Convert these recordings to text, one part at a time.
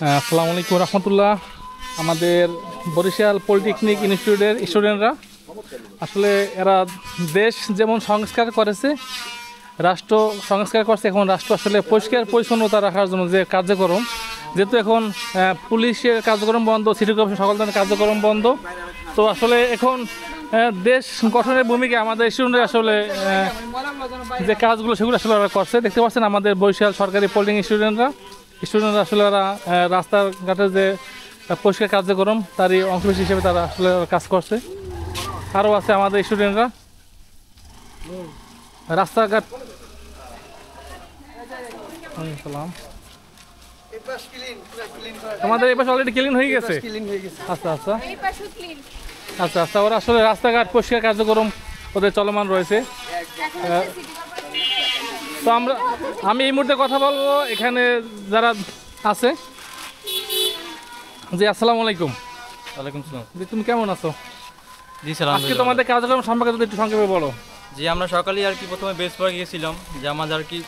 আসসালামু আলাইকুম রহমতুল্লাহ। আমাদের বরিশাল পলিটেকনিক ইনস্টিটিউটের স্টুডেন্টরা আসলে এরা দেশ যেমন সংস্কার করেছে, রাষ্ট্র সংস্কার করছে, এখন রাষ্ট্র আসলে পরিষ্কার পরিচ্ছন্নতা রাখার জন্য যে কার্যক্রম, যেহেতু এখন পুলিশের কার্যক্রম বন্ধ, সিটি কর্পোরেশন সকল ধরনের কার্যক্রম বন্ধ, তো আসলে এখন দেশ গঠনের ভূমিকা আমাদের স্টুডেন্টরা আসলে যে কাজগুলো সেগুলো আসলে ওরা করছে। দেখতে পাচ্ছেন আমাদের বরিশাল সরকারি পলিটেকনিক স্টুডেন্টরা আসলে ওরা রাস্তাঘাটের যে পরিষ্কার কার্যক্রম তারই অংশবিশেষ হিসেবে তারা আসলে কাজ করছে। আরও আছে আমাদের স্টুডেন্টরা রাস্তাঘাট আমাদের এই পাশে অলরেডি ক্লিন হয়ে গেছে। আচ্ছা আচ্ছা আচ্ছা আচ্ছা, ওরা আসলে রাস্তাঘাট পরিষ্কার কার্যক্রম ওদের চলমান রয়েছে। তো আমি এই মুহূর্তে কথা বলবো এখানে যারা আছে। জি আসসালামু আলাইকুম। ওয়ালাইকুম সালাম। জি তুমি কেমন আছো? জি স্যার, আজকে তোমাদের কার্যক্রম সম্পর্কে যদি একটু সংক্ষেপে বলো। জি আমরা সকালেই আর কি প্রথমে বেস পার্কে গিয়েছিলাম, যে আমাদের আর কি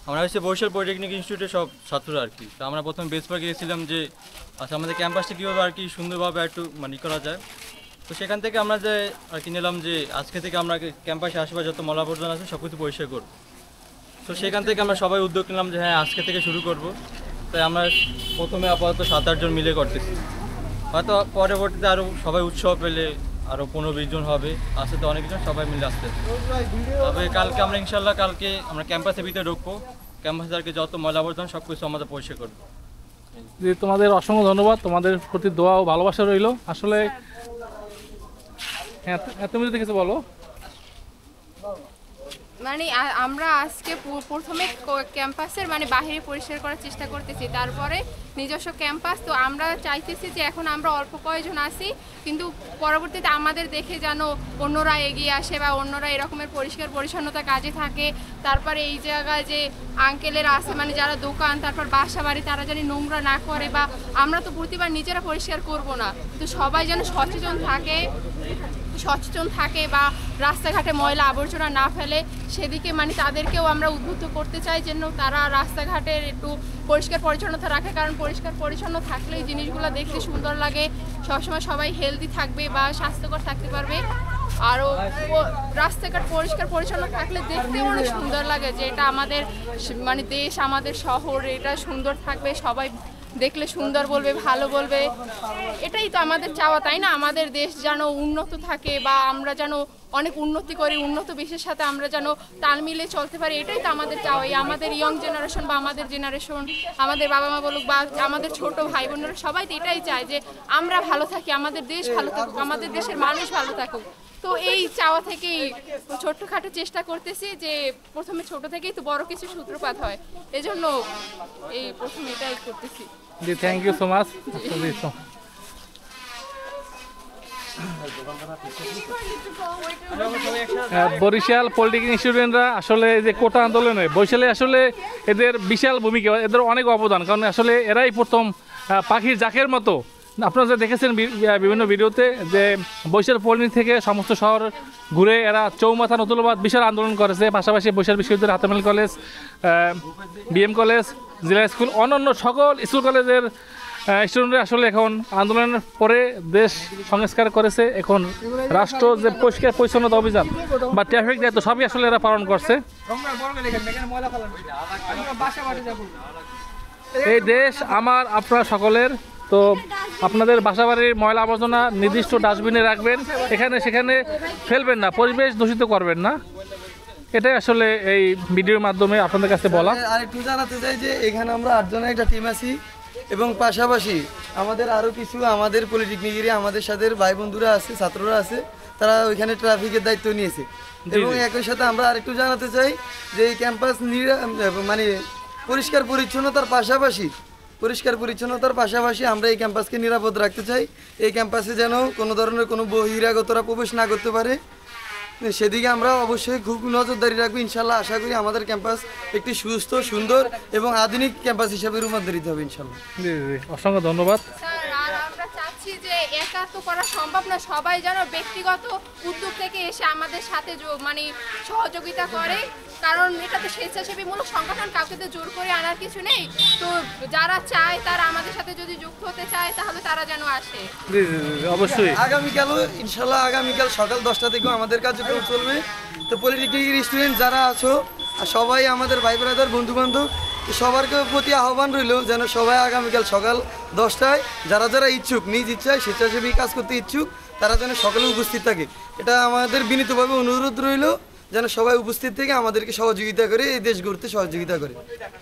আমরা হচ্ছে বরিশাল পলিটেকনিক ইনস্টিটিউটের সব ছাত্ররা আর কি। তো আমরা প্রথমে বেস পার্কে গিয়েছিলাম যে আচ্ছা আমাদের ক্যাম্পাসটা কীভাবে আর কি সুন্দরভাবে একটু করা যায়। তো সেখান থেকে আমরা যে আর কি নিলাম যে আজকে থেকে আমরা ক্যাম্পাসে আশেপাশে যত ময়লা আবর্জনা আছে সব কিছু পরিষ্কার করব। তো সেখান থেকে আমরা সবাই উদ্যোগ নিলাম যে হ্যাঁ আজকে থেকে শুরু করব। তাই আমরা প্রথমে আপাতত 7-8 জন মিলে করতেছি, হয়তো পরবর্তীতে আরও সবাই উৎসাহ পেলে আরও 15-20 জন হবে, আসতে তো অনেকজন সবাই মিলে আসতে। তবে কালকে আমরা ইনশাল্লাহ আমরা ক্যাম্পাসের ভিতরে ঢুকবো, ক্যাম্পাসে আর কি যত ময়লা আবর্জনা সব কিছু আমাদের পরিষ্কার করবো। যে তোমাদের অসংখ্য ধন্যবাদ, তোমাদের প্রতি দোয়া ও ভালোবাসা রইল। আসলে হ্যাঁ তুমি যদি কিছু বলো। মানে আমরা আজকে প্রথমে ক্যাম্পাসের বাহিরে পরিষ্কার করার চেষ্টা করতেছি, তারপরে নিজস্ব ক্যাম্পাস। তো আমরা চাইতেছি যে এখন আমরা অল্প কয়েকজন আসি, কিন্তু পরবর্তীতে আমাদের দেখে যেন অন্যরা এগিয়ে আসে বা অন্যরা এরকমের পরিষ্কার পরিচ্ছন্নতা কাজে থাকে। তারপরে এই জায়গায় যে আঙ্কেলেরা আছে যারা দোকান তারপর বাসা বাড়ি, তারা যেন নোংরা না করে, বা আমরা তো প্রতিবার নিজেরা পরিষ্কার করব না, তো সবাই যেন সচেতন থাকে বা রাস্তাঘাটে ময়লা আবর্জনা না ফেলে, সেদিকে তাদেরকেও আমরা উদ্বুদ্ধ করতে চাই যেন তারা রাস্তাঘাটের একটু পরিষ্কার পরিচ্ছন্নতা রাখে। কারণ পরিষ্কার পরিচ্ছন্ন থাকলেই জিনিসগুলো দেখতে সুন্দর লাগে, সবসময় সবাই হেলদি থাকবে বা স্বাস্থ্যকর থাকতে পারবে। আরও রাস্তাঘাট পরিষ্কার পরিচ্ছন্ন থাকলে দেখতেও অনেক সুন্দর লাগে, যে এটা আমাদের দেশ, আমাদের শহর, এটা সুন্দর থাকবে, সবাই দেখলে সুন্দর বলবে, ভালো বলবে। এটাই তো আমাদের চাওয়া, তাই না? আমাদের দেশ যেন উন্নত থাকে বা আমরা যেন অনেক উন্নতি করি, উন্নত বিশ্বের সাথে আমরা যেন তাল মিলে চলতে পারি, এটাই তো আমাদের চাওয়া। আমাদের ইয়ং জেনারেশন বা আমাদের জেনারেশন, আমাদের বাবা মা বলুক বা আমাদের ছোট ভাই বোনেরা, সবাই তো এটাই চায় যে আমরা ভালো থাকি, আমাদের দেশ ভালো থাকুক, আমাদের দেশের মানুষ ভালো থাকুক। তো এই চাওয়া থেকেই ছোট্টখাটো চেষ্টা করতেছি যে প্রথমে ছোট থেকেই তো বড় কিছু সূত্রপাত হয়, এজন্য এই প্রথমে এটাই করতেছি। জি thank you so much. Barishal polytechnic স্টুডেন্টরা আসলে যে কোটা আন্দোলনে বরিশালে আসলে এদের বিশাল ভূমিকা, এদের অনেক অবদান। কারণ আসলে এরাই প্রথম পাখির জাকের মতো, আপনারা যে দেখেছেন বিভিন্ন ভিডিওতে, যে বরিশাল পলিটেকনিক থেকে সমস্ত শহর ঘুরে এরা চৌমাথা নতুনবাদ বিশাল আন্দোলন করেছে। পাশাপাশি বরিশাল বিশ্ববিদ্যালয়, হাতেমাল কলেজ, বিএম কলেজ, জেলা স্কুল, অন্যান্য সকল স্কুল কলেজের স্টুডেন্টরা আসলে এখন আন্দোলনের পরে দেশ সংস্কার করেছে। এখন রাষ্ট্র যে পরিষ্কার পরিচ্ছন্নতা অভিযান বা ট্রাফিক দায়িত্ব সবই আসলে এরা পালন করছে। এই দেশ আমার আপনার সকলের। তো আপনাদের বাসাবাড়ির ময়লা আবর্জনা নির্দিষ্ট ডাস্টবিনে রাখবেন, এখানে সেখানে ফেলবেন না, পরিবেশ দূষিত করবেন না। এটাই আসলে এই ভিডিওর মাধ্যমে আপনাদের কাছে বলা। আর একটু জানাতে চাই যে এখানে আমরা 8 জনের একটা টিম আছি, এবং পাশাপাশি আমাদের আরও কিছু আমাদের পলিটেকনিকেরই আমাদের সাথে ভাই বন্ধুরা আছে, ছাত্ররা আছে, তারা ওইখানে ট্রাফিকের দায়িত্ব নিয়েছে। এবং একই সাথে আমরা আরেকটু জানাতে চাই যে এই ক্যাম্পাস পরিষ্কার পরিচ্ছন্নতার পাশাপাশি আমরা এই ক্যাম্পাসকে নিরাপদ রাখতে চাই। এই ক্যাম্পাসে যেন কোনো ধরনের কোনো বহিরাগতরা প্রবেশ না করতে পারে, সেদিকে আমরা অবশ্যই খুব নজরদারি রাখবো। ইনশাল্লাহ আশা করি আমাদের ক্যাম্পাস একটি সুস্থ, সুন্দর এবং আধুনিক ক্যাম্পাস হিসেবে রূপান্তরিত হবে ইনশাল্লাহ। জি জি, অসংখ্য ধন্যবাদ। আমরা চাচ্ছি যে একা তো করা সম্ভব না, সবাই যেন ব্যক্তিগত উদ্যোগ থেকে এসে আমাদের সাথে সহযোগিতা করে। কারণ এটা তো স্বেচ্ছাসেবীমূলক সংগঠন, কাউকে তো জোর করে আনার কিছু নেই। তো যারা চায় তারা আমাদের সাথে যদি যুক্ত হতে চায় তাহলে তারা যেন আসে। জি জি জি, অবশ্যই। আগামীকালও ইনশাল্লাহ আগামীকাল সকাল 10টা থেকেও আমাদের কার্যক্রম চলবে। তো পলিটেকনিকের স্টুডেন্ট যারা আছো আর সবাই আমাদের ভাই ব্রাদার বন্ধু বান্ধব সবার প্রতি আহ্বান রইল যেন সবাই আগামীকাল সকাল 10টায় যারা যারা ইচ্ছুক, নিজ ইচ্ছায় স্বেচ্ছাসেবী কাজ করতে ইচ্ছুক, তারা যেন সকালে উপস্থিত থাকে। এটা আমাদের বিনীতভাবে অনুরোধ রইল যেন সবাই উপস্থিত থেকে আমাদেরকে সহযোগিতা করে এই দেশ গড়তে সহযোগিতা করে।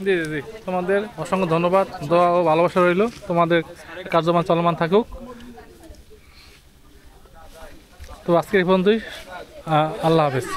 জি জি জি, তোমাদের অসংখ্য ধন্যবাদ, দোয়া ও ভালোবাসা রইল, তোমাদের কার্যক্রম চলমান থাকুক। তো আজকের এই পর্যন্তই, আল্লাহ হাফেজ।